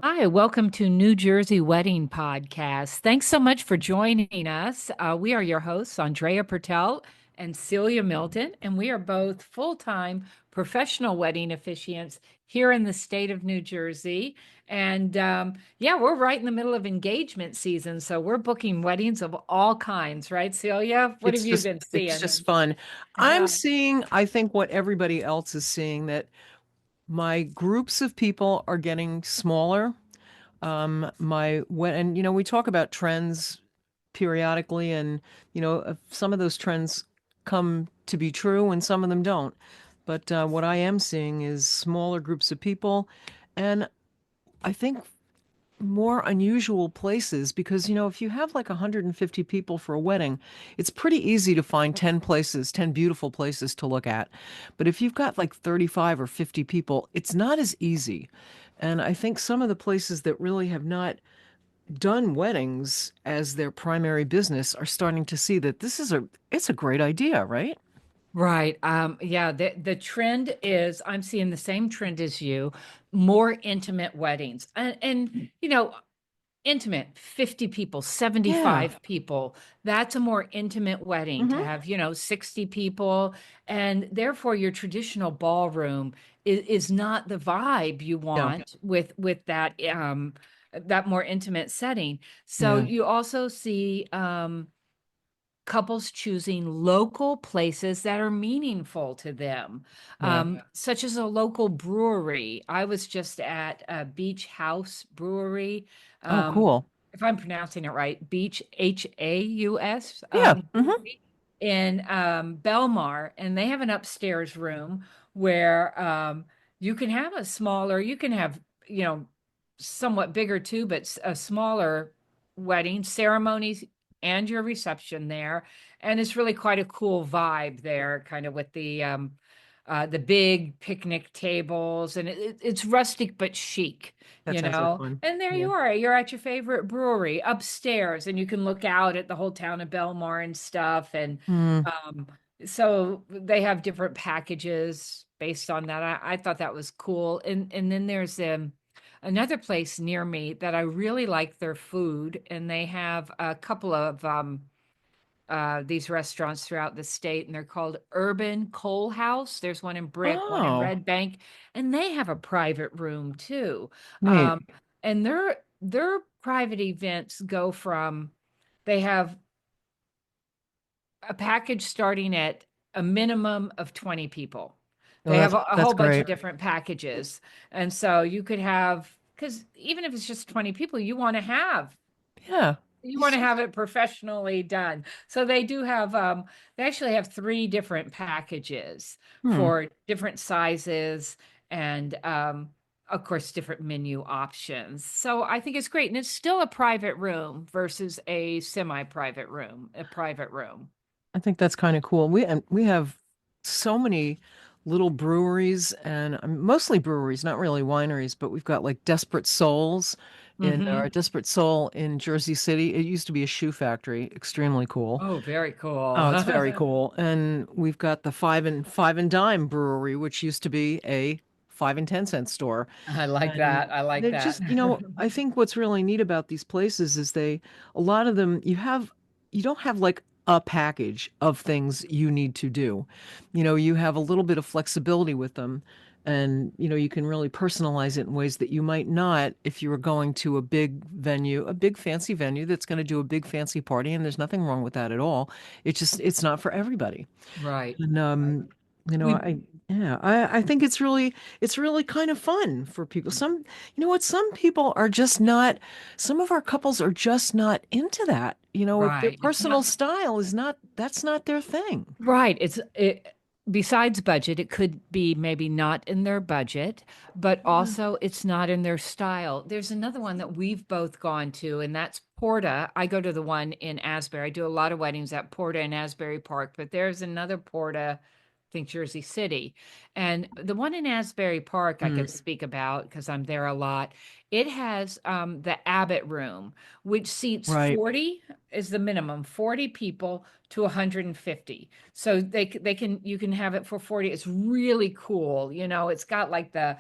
Hi, welcome to New Jersey Wedding Podcast. Thanks so much for joining us. We are your hosts, Andrea Pertel and Celia Milton, and we are both full-time professional wedding officiants here in the state of New Jersey. And yeah, we're right in the middle of engagement season, so we're booking weddings of all kinds, right, Celia? What have It's you just been it's seeing? just fun. I'm seeing, I think what everybody else is seeing, that my groups of people are getting smaller. And we talk about trends periodically, and some of those trends come to be true and some of them don't. But what I am seeing is smaller groups of people, and I think more unusual places because, if you have like 150 people for a wedding, it's pretty easy to find 10 places, 10 beautiful places to look at. But if you've got like 35 or 50 people, it's not as easy. And I think some of the places that really have not done weddings as their primary business are starting to see that it's a great idea, right? Right. Yeah, the trend is I'm seeing the same trend as you, more intimate weddings. Intimate, 50 people, Yeah. 75 people. That's a more intimate wedding to Hmm. have, 60 people. And therefore your traditional ballroom is not the vibe you Yeah. want with that more intimate setting. So Yeah. you also see couples choosing local places that are meaningful to them, Yeah. such as a local brewery. I was just at a Beach House Brewery. Oh, Um, cool. if I'm pronouncing it right, Beach Haus Yeah. Hmm. Brewery in Belmar, and they have an upstairs room where you can have you can have, you know, somewhat bigger too, but a smaller wedding ceremonies and your reception there. And it's really quite a cool vibe there, kind of with the big picnic tables, and it's rustic but chic, That sounds like fun. And there Yeah. you are. You're at your favorite brewery upstairs, and you can look out at the whole town of Belmar and stuff. And Mm. um, so they have different packages based on that. I thought that was cool. And then there's another place near me that I really like their food, and they have a couple of these restaurants throughout the state, and they're called Urban Coal House. There's one in Brick, one in Oh, Red Bank, and they have a private room too. neat. Um, and their private events go from they have a package starting at a minimum of 20 people. Oh, They have a that's whole bunch of great. different packages. And so you could have, because even if it's just 20 people, Yeah. you want to have it professionally done. So they actually have three different packages Hmm. for different sizes and of course different menu options. So I think it's great. And it's still a private room versus a semi-private room, a private room. I think that's kind of cool. We have so many little breweries and mostly breweries, not really wineries, but we've got like Desperate Souls in Hmm. Desperate Soul in Jersey City. It used to be a shoe factory, extremely cool. Oh, very cool. Oh, it's very cool. And we've got the Five and Dime Brewery, which used to be a 5 and 10 cent store. I like And that. I like they're that. just, I think what's really neat about these places is a lot of them, you don't have like a package of things you need to do. You have a little bit of flexibility with them. And, you can really personalize it in ways that you might not if you were going to a big venue, a big fancy venue that's going to do a big fancy party. And there's nothing wrong with that at all. It's not for everybody. Right. And Right. you know, We I yeah, I think it's really kind of fun for people. Some people are just not, some of our couples are just not into that. If their right. It's personal not style is not, that's not their thing. right. Besides budget, it could be maybe not in their budget, but Yeah. also it's not in their style. There's another one that we've both gone to, and that's Porta. I go to the one in Asbury. I do a lot of weddings at Porta in Asbury Park, but there's another Porta, I think Jersey City. And the one in Asbury Park I Mm, could speak about because I'm there a lot. It has the Abbott Room, which seats right. 40 is the minimum, 40 people to 150. So they can you can have it for 40. It's really cool. It's got like the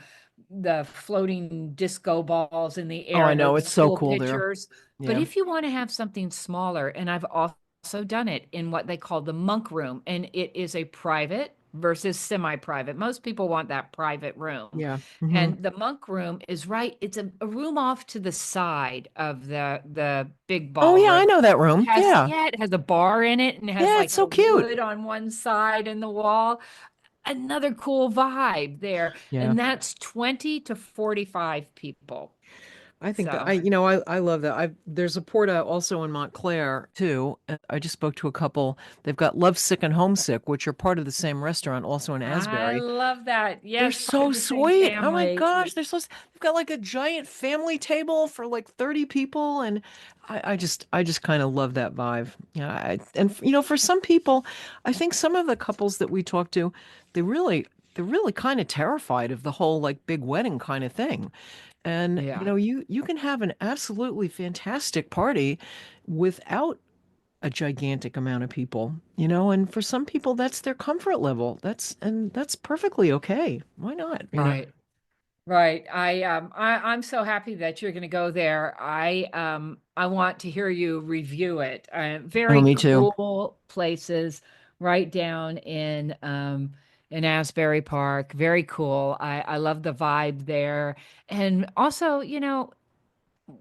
the floating disco balls in the Oh, I air, know. It's those so cool cool there. pictures. But Yeah. if you want to have something smaller, and I've also done it in what they call the monk room, and it is a private versus semi-private. Most people want that private room. Yeah. And the monk room is right, it's a room off to the side of the big Oh, yeah. I ballroom. know that It room. has, Yeah. yeah, it has a bar in it and it has Yeah. like It's so the cute. wood on one side and the wall. Another cool vibe there. Yeah. And that's 20 to 45 people. I think that So, I love that. There's a porta also in Montclair too. I just spoke to a couple. They've got Love Sick and Homesick, which are part of the same restaurant, also in I Asbury. love that. They're Yes, part so of the same sweet. Oh my family. gosh, they've got like a giant family table for like 30 people, and I just kind of love that vibe. Yeah, and for some people, I think some of the couples that we talk to, they really they're really kind of terrified of the whole like big wedding kind of thing. And Yeah, you can have an absolutely fantastic party without a gigantic amount of people, and for some people that's their comfort level. That's perfectly okay. Why not? right. Right. I'm so happy that you're going to go there. I want to hear you review it. Oh, Very me too. cool places right down in Asbury Park. Very cool. I love the vibe there. And also,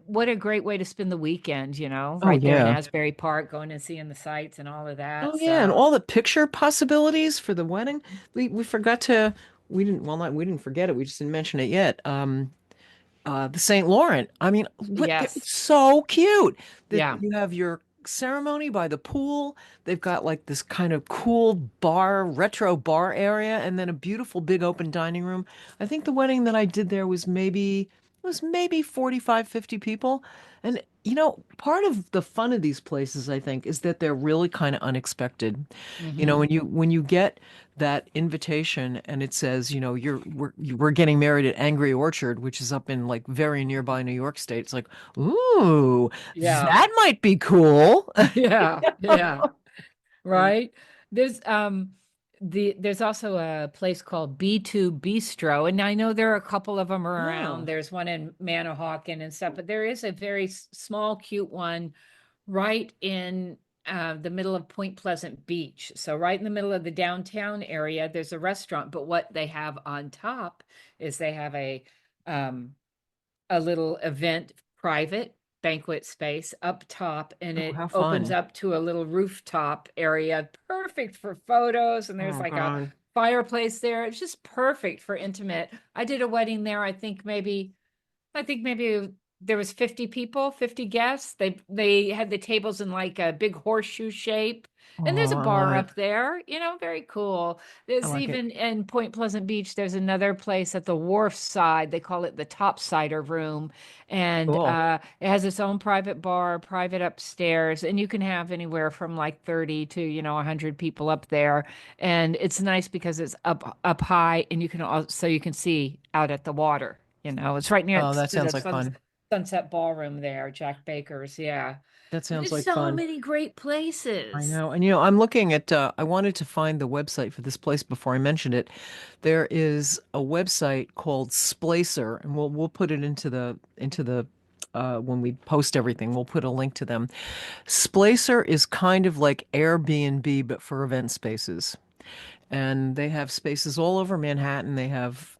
what a great way to spend the weekend, Oh right there in yeah. Asbury Park, going and seeing the sights and all of Oh that. yeah, and So, all the picture possibilities for the wedding. We forgot to we didn't well not we didn't forget it. We just didn't mention it yet. The St. Laurent. I mean, yes. it's so cute that Yeah. you have your ceremony by the pool. They've got like this kind of cool bar, retro bar area, and then a beautiful big open dining room. I think the wedding that I did there was maybe 45, 50 people. And part of the fun of these places, I think, is that they're really kind of unexpected. Hmm. When you get that invitation and it says, we're getting married at Angry Orchard, which is up in like very nearby New York State. It's like, ooh, Yeah. that might be cool. Yeah. Yeah. Right? There's also a place called B2 Bistro, and I know there are a couple of them around. Oh, There's one in Manahawkin and stuff, but there is a very small, cute one right in the middle of Point Pleasant Beach. So right in the middle of the downtown area, there's a restaurant, but what they have on top is they have um, a little event private banquet space up top, and oh, it how opens fun. up to a little rooftop area perfect for photos, and there's Oh, like a God. fireplace there. It's just perfect for intimate. I did a wedding there. I think maybe there was 50 people, 50 guests. They had the tables in like a big horseshoe shape. And there's Oh, a I love bar it. up there, very cool. I There's like it. even in Point Pleasant Beach, there's another place at the wharf side. They call it the Topsider Room. And Cool. it has its own private bar, private upstairs, and you can have anywhere from like 30 to, 100 people up there. And it's nice because it's up high and you can see out at the water. It's right Oh, next that to the sounds like fun. Sunset Ballroom there, Jack Baker's. Yeah. That sounds There's like so fun. many great I places. know. And I'm looking at I wanted to find the website for this place before I mentioned it. There is a website called Splacer, and we'll put it into the when we post everything, we'll put a link to them. Splacer is kind of like Airbnb but for event spaces. And they have spaces all over Manhattan. They have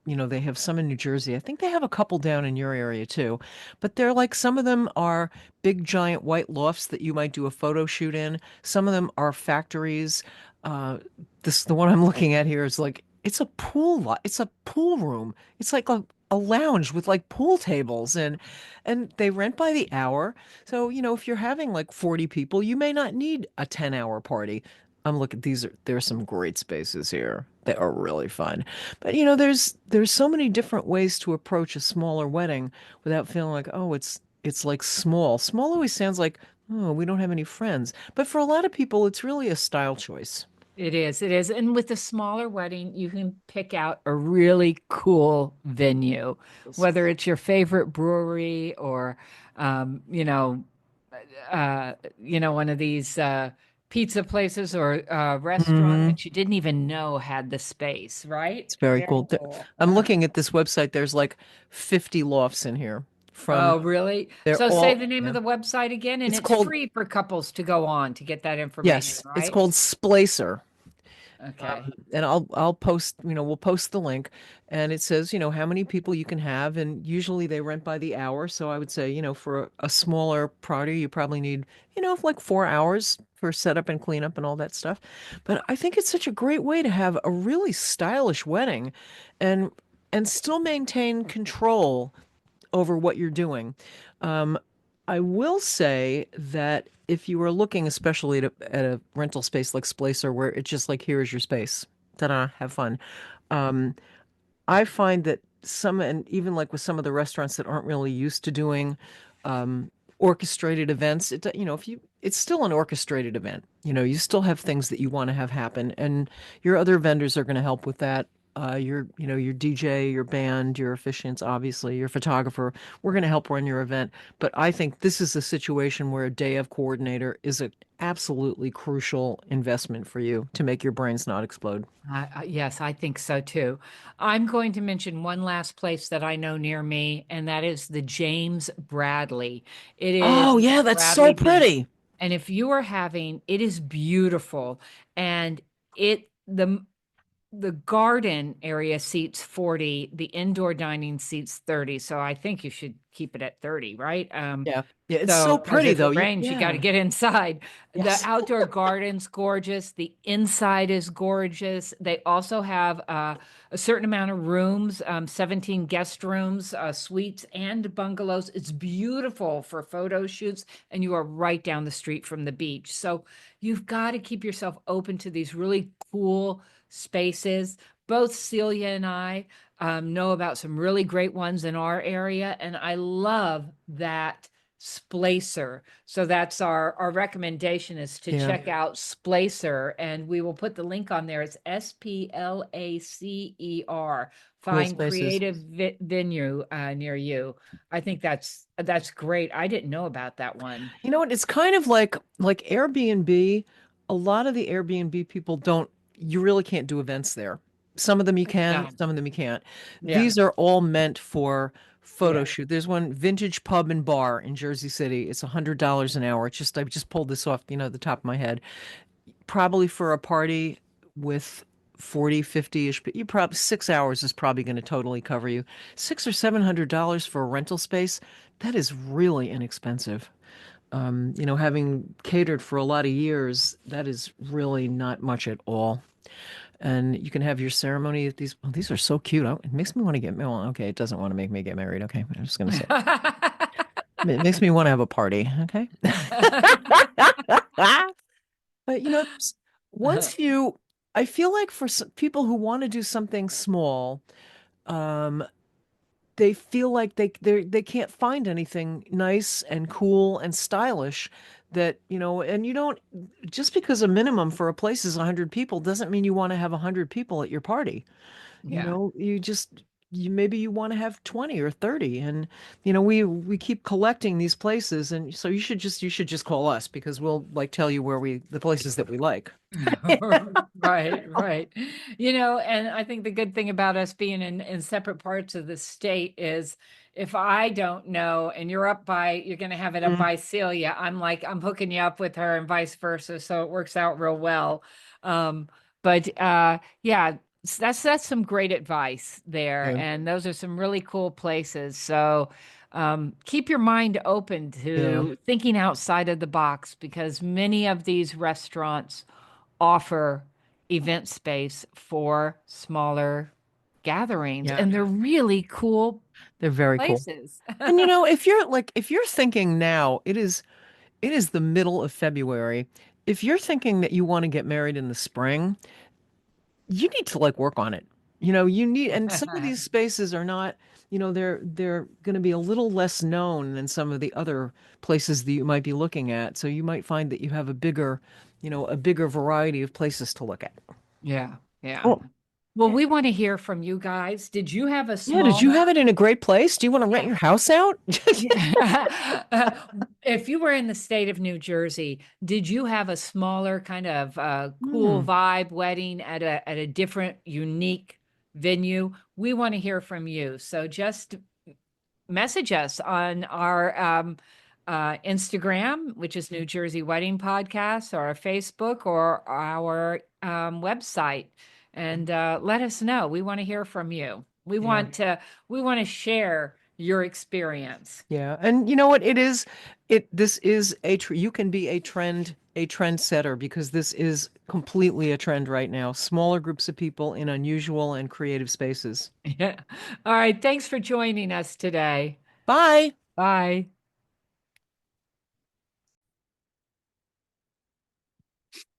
some in New Jersey. I think they have a couple down in your area too. But they're like some of them are big giant white lofts that you might do a photo shoot in. Some of them are factories. Uh, the one I'm looking at here is like it's a pool lot. It's a pool room. It's like a lounge with like pool tables and they rent by the hour. So, if you're having like 40 people, you may not need a 10-hour party. I'm looking, there's some great spaces here. They are really fun. But there's so many different ways to approach a smaller wedding without feeling like, oh, it's like small. Small always sounds like, oh, we don't have any friends. But for a lot of people, it's really a style choice. It is. It is. And with a smaller wedding, you can pick out a really cool venue, Yes. whether it's your favorite brewery or, um, you know, one of these. pizza places or restaurant Hmm. that you didn't even know had the space, right? It's very Very cool. cool. I'm looking at this website. There's like 50 lofts in here from, Oh, really? they're So say the all, name of yeah. the website again, and It's it's called, free for couples to go on to get that information, yes, it's right? called Splacer. Okay. And I'll post, we'll post the link, and it says, how many people you can have, and usually they rent by the hour. So I would say, for a smaller party, you probably need, like 4 hours for setup and cleanup and all that stuff. But I think it's such a great way to have a really stylish wedding and still maintain control over what you're doing. Um, I will say that if you are looking especially at a rental space like Splacer, where it's just like, here is your space, ta-da, have fun. Um, I find that and even like with some of the restaurants that aren't really used to doing orchestrated events, if it's still an orchestrated event. You still have things that you want to have happen, and your other vendors are going to help with that. Your DJ, your band, your officiants, obviously, your photographer. We're going to help run your event. But I think this is a situation where a day of coordinator is an absolutely crucial investment for you to make your brains not explode. Yes, I think so too. I'm going to mention one last place that I know near me, and that is the James Bradley. It is Oh, yeah, that's so Bradley Beach. pretty. And if you are having, it is beautiful. And the garden area seats 40, the indoor dining seats 30. So I think you should keep it at 30, right? Yeah. Yeah, it's so So, because pretty if though. it rains, you got to Yeah. get inside. The Yes. outdoor garden's gorgeous. The inside is gorgeous. They also have a certain amount of rooms, 17 guest rooms, suites, and bungalows. It's beautiful for photo shoots, and you are right down the street from the beach. So, you've got to keep yourself open to these really cool spaces. Both Celia and I know about some really great ones in our area, and I love that Splacer. So that's our recommendation is to Yeah. check out Splacer, and we will put the link on there. It's SPLACER. Cool Find spaces. creative venue near you. I think that's great. I didn't know about that one. You know what? It's kind of like Airbnb. A lot of the Airbnb people don't, you really can't do events there. Some of them you can, No, some of them you can't. yeah, These are all meant for photo yeah. shoot. There's one Vintage Pub and Bar in Jersey City. It's $100 an hour. I just pulled this off, the top of my head. Probably for a party with 40, 50-ish, but you probably 6 hours is probably going to totally cover you. Six or $700 for a rental space, that is really inexpensive. Having catered for a lot of years, that is really not much at all. And you can have your ceremony at these. Oh, these are so cute. It makes me want to get. Well, okay, it doesn't want to make me get married. Okay, I'm just gonna say it makes me want to have a party. Okay. But once you, I feel like for people who want to do something small, um, they feel like they can't find anything nice and cool and stylish that, and you don't, just because a minimum for a place is 100 people doesn't mean you want to have 100 people at your party. Yeah. Maybe you want to have 20 or 30, and we keep collecting these places, and so you should just call us because we'll like tell you where we the places that we like. Right, right. And I think the good thing about us being in separate parts of the state is if I don't know and you're going to have it up Mm, by Celia, I'm hooking you up with her and vice versa. So it works out real well. Um, but yeah, that's some great advice there. yeah, And those are some really cool places. So keep your mind open yeah, to thinking outside of the box because many of these restaurants offer event space for smaller gatherings, yeah. and they're really cool They're very cool. places. And if you're thinking now, it is the middle of February. If you're thinking that you want to get married in the spring, you need to like work on it. And some of these spaces are not, they're going to be a little less known than some of the other places that you might be looking at. So you might find that you have a bigger variety of places to look at. Yeah, yeah. Cool. Well, we want to hear from you guys. Did you have a Yeah, did small you have it in a great place? Do you want to rent yeah. your house out? Yeah. If you were in the state of New Jersey, did you have a smaller kind of cool Hmm. vibe wedding at a different, unique venue? We want to hear from you. So just message us on our Instagram, which is New Jersey Wedding Podcast, or our Facebook, or our website, and let us know. We want to hear from you. Yeah. We want to share your experience. Yeah. And you know what? This is you can be a trendsetter because this is completely a trend right now. Smaller groups of people in unusual and creative spaces. Yeah. All right. Thanks for joining us today. Bye. Bye.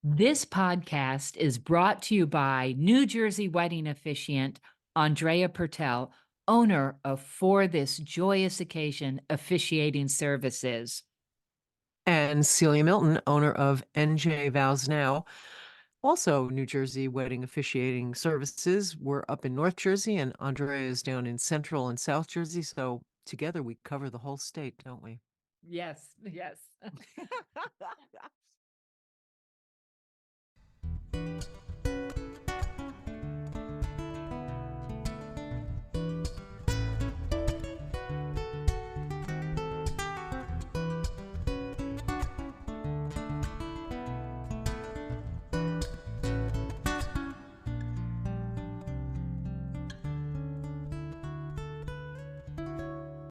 This podcast is brought to you by New Jersey wedding officiant Andrea Pertel, owner of For This Joyous Occasion Officiating Services. And Celia Milton, owner of NJ Vows Now, also New Jersey wedding officiating services. We're up in North Jersey, and Andrea is down in Central and South Jersey. So together we cover the whole state, don't we? Yes, yes.